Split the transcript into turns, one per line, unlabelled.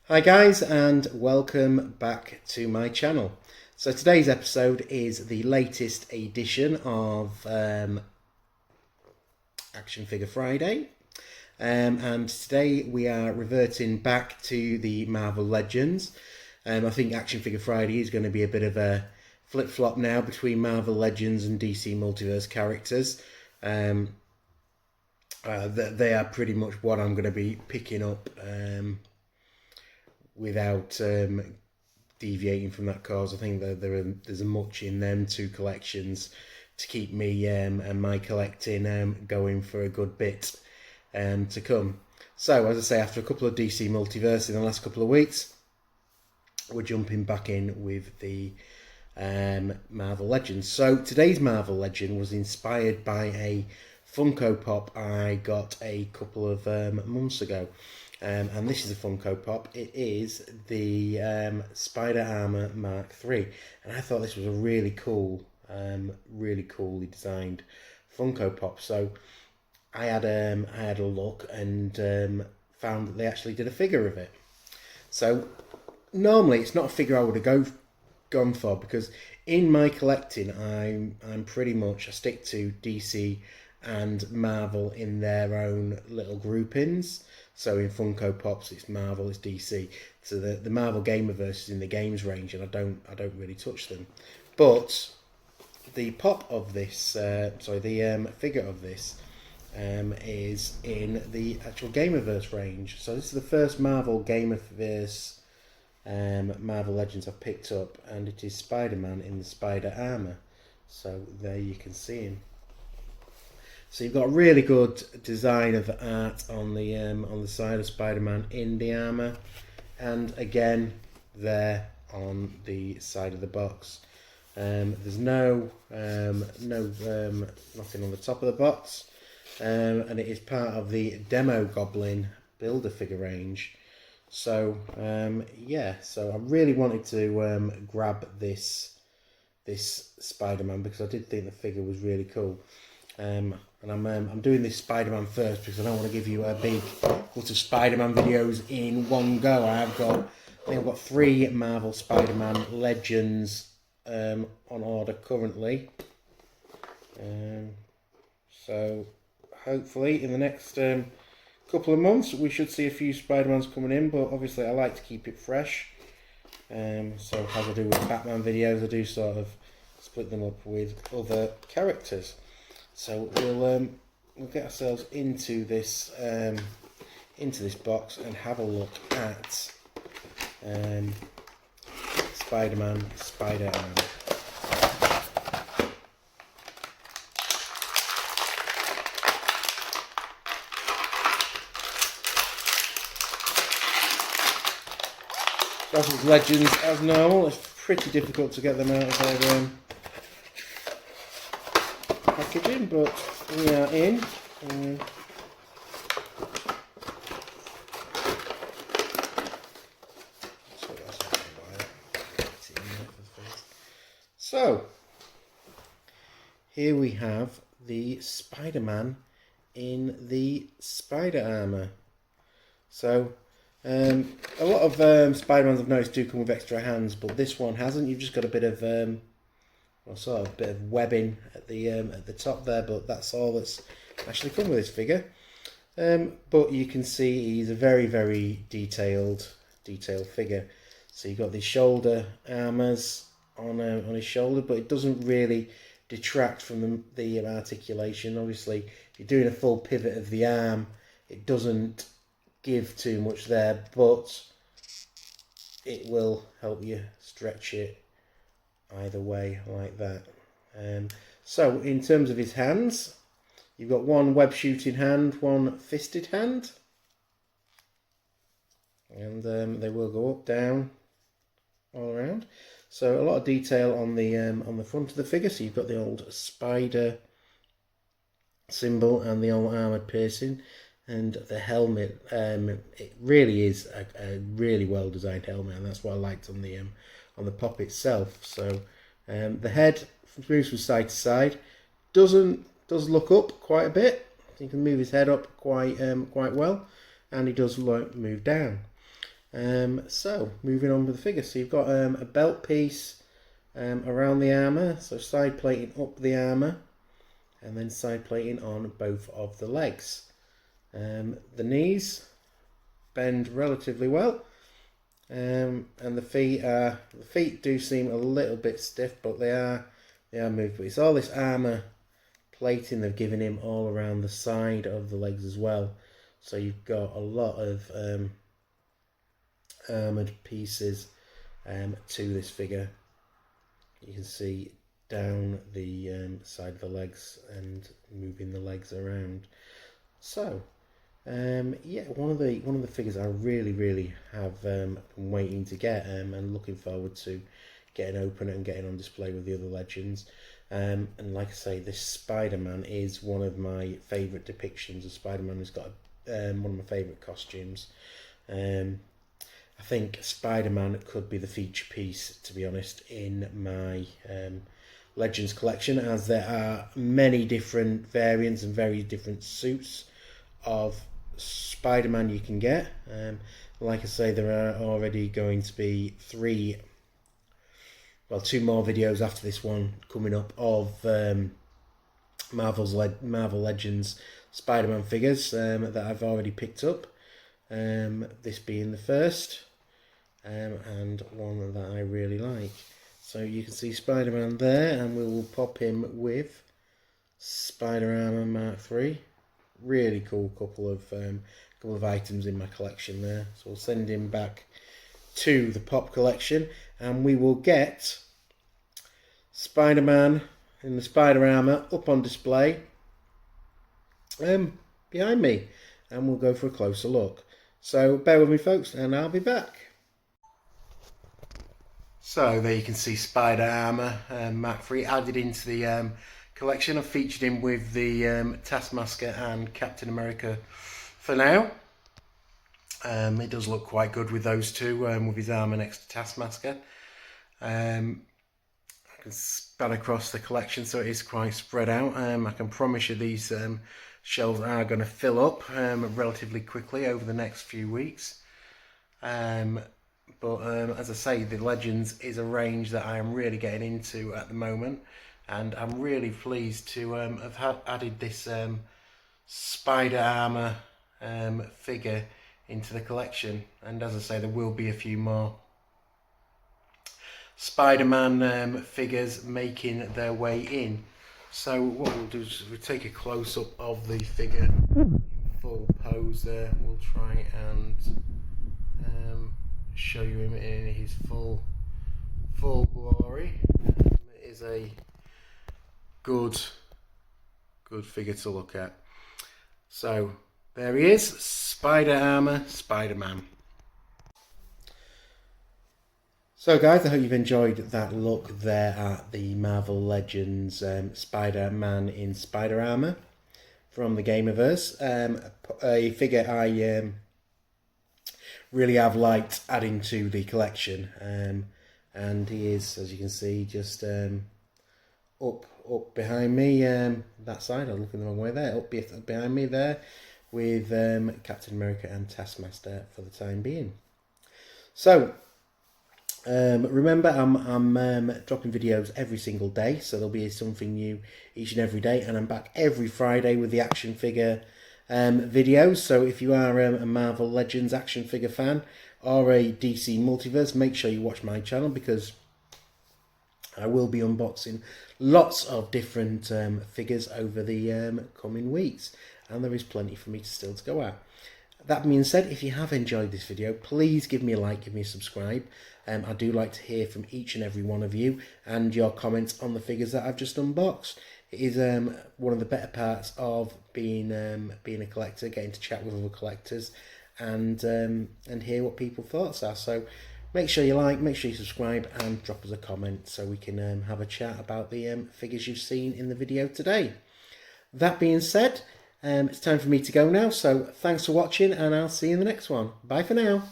Hi guys, and welcome back to my channel. So today's episode is the latest edition of Action Figure Friday, and today we are reverting back to the Marvel Legends. I think Action Figure Friday is going to be a bit of a flip-flop now between Marvel Legends and DC Multiverse characters. They are pretty much what I'm going to be picking up without deviating from that cause. I think that there's much in them two collections to keep me and my collecting going for a good bit to come. So, as I say, after a couple of DC Multiverse in the last couple of weeks, we're jumping back in with the Marvel Legends. So, today's Marvel Legend was inspired by a Funko Pop I got a couple of months ago. And this is a Funko Pop. It is the Spider Armor Mark III, and I thought this was a really coolly designed Funko Pop. So I had a look and found that they actually did a figure of it. So normally it's not a figure I would have gone for, because in my collecting I'm pretty much, I stick to DC and Marvel in their own little groupings. So in Funko Pops, it's Marvel, it's DC. So the Marvel Gamerverse is in the games range, and I don't really touch them. But the pop of this, the figure of this, is in the actual Gamerverse range. So this is the first Marvel Gamerverse Marvel Legends I've picked up, and it is Spider-Man in the Spider Armor. So there you can see him. So you've got a really good design of the art on the side of Spider-Man in the armour, and again there on the side of the box. There's nothing on the top of the box, and it is part of the Demo Goblin Builder figure range. So so I really wanted to grab this Spider-Man because I did think the figure was really cool. And I'm doing this Spider-Man first because I don't want to give you a big lot of Spider-Man videos in one go. I think I've got 3 Marvel Spider-Man Legends on order currently. So hopefully in the next couple of months we should see a few Spider-Mans coming in, but obviously I like to keep it fresh. So as I do with Batman videos, I do sort of split them up with other characters. So we'll get ourselves into this box and have a look at Spider-Man Spider Armor. As with Legends, as normal, it's pretty difficult to get them out of their packaging, but we are in. So here we have the Spider-Man in the Spider Armor. So a lot of Spider-Mans I've noticed do come with extra hands, but this one hasn't. You've just got a bit of sort of a bit of webbing at the top there, but that's all that's actually come with this figure. But you can see he's a very, very detailed figure. So you've got the shoulder armors on his shoulder, but it doesn't really detract from the articulation. Obviously, if you're doing a full pivot of the arm, it doesn't give too much there, but it will help you stretch it either way like that. So in terms of his hands, you've got one web shooting hand, one fisted hand, and they will go up, down, all around. So a lot of detail on the front of the figure. So you've got the old spider symbol and the old armoured piercing, and the helmet. It really is a really well designed helmet, and that's what I liked on the pop itself. So the head moves from side to side, does look up quite a bit. He can move his head up quite well, and he does move down. So moving on with the figure. So you've got a belt piece around the armour, so side plating up the armour, and then side plating on both of the legs. The knees bend relatively well, and the feet do seem a little bit stiff, but they are moved. But it's all this armour plating they've given him all around the side of the legs as well. So you've got a lot of armoured pieces to this figure. You can see down the side of the legs and moving the legs around. So yeah, one of the figures I really have been waiting to get and looking forward to getting open and getting on display with the other legends. And like I say, this Spider-Man is one of my favourite depictions of Spider-Man. He's got one of my favourite costumes. I think Spider-Man could be the feature piece, to be honest, in my Legends collection, as there are many different variants and very different suits of Spider-Man you can get. Like I say, there are already going to be two more videos after this one coming up of Marvel Legends Spider-Man figures that I've already picked up. This being the first, and one that I really like. So you can see Spider-Man there, and we will pop him with Spider Armor Mark III. Really cool couple of items in my collection there. So we'll send him back to the Pop collection, and we will get Spider-Man in the Spider Armor up on display behind me, and we'll go for a closer look. So bear with me, folks, and I'll be back. So there you can see Spider Armor Mark III added into the collection. I've featured him with the Taskmaster and Captain America for now. It does look quite good with those two, with his armour next to Taskmaster. I can span across the collection so it is quite spread out. I can promise you these shelves are going to fill up relatively quickly over the next few weeks. But as I say, the Legends is a range that I am really getting into at the moment, and I'm really pleased to have added this Spider Armor figure into the collection. And as I say, there will be a few more Spider-Man figures making their way in. So what we'll do is we'll take a close-up of the figure in full pose there. We'll try and show you him in his full glory. It is a good figure to look at. So there he is, Spider Armor Spider-Man. So guys, I hope you've enjoyed that look there at the Marvel Legends Spider-Man in Spider Armor from the Gamerverse. A figure I really have liked adding to the collection, and he is, as you can see, just up behind me, that side. I'm looking the wrong way there. Up behind me there, with Captain America and Taskmaster for the time being. So remember, I'm dropping videos every single day, so there'll be something new each and every day, and I'm back every Friday with the action figure videos. So if you are a Marvel Legends action figure fan or a DC Multiverse, make sure you watch my channel, because I will be unboxing lots of different figures over the coming weeks, and there is plenty for me to go at. That being said, if you have enjoyed this video, please give me a like, give me a subscribe. I do like to hear from each and every one of you and your comments on the figures that I've just unboxed. It is one of the better parts of being a collector, getting to chat with other collectors and hear what people's thoughts are. So make sure you like, make sure you subscribe, and drop us a comment so we can have a chat about the figures you've seen in the video today. That being said, it's time for me to go now, so thanks for watching, and I'll see you in the next one. Bye for now.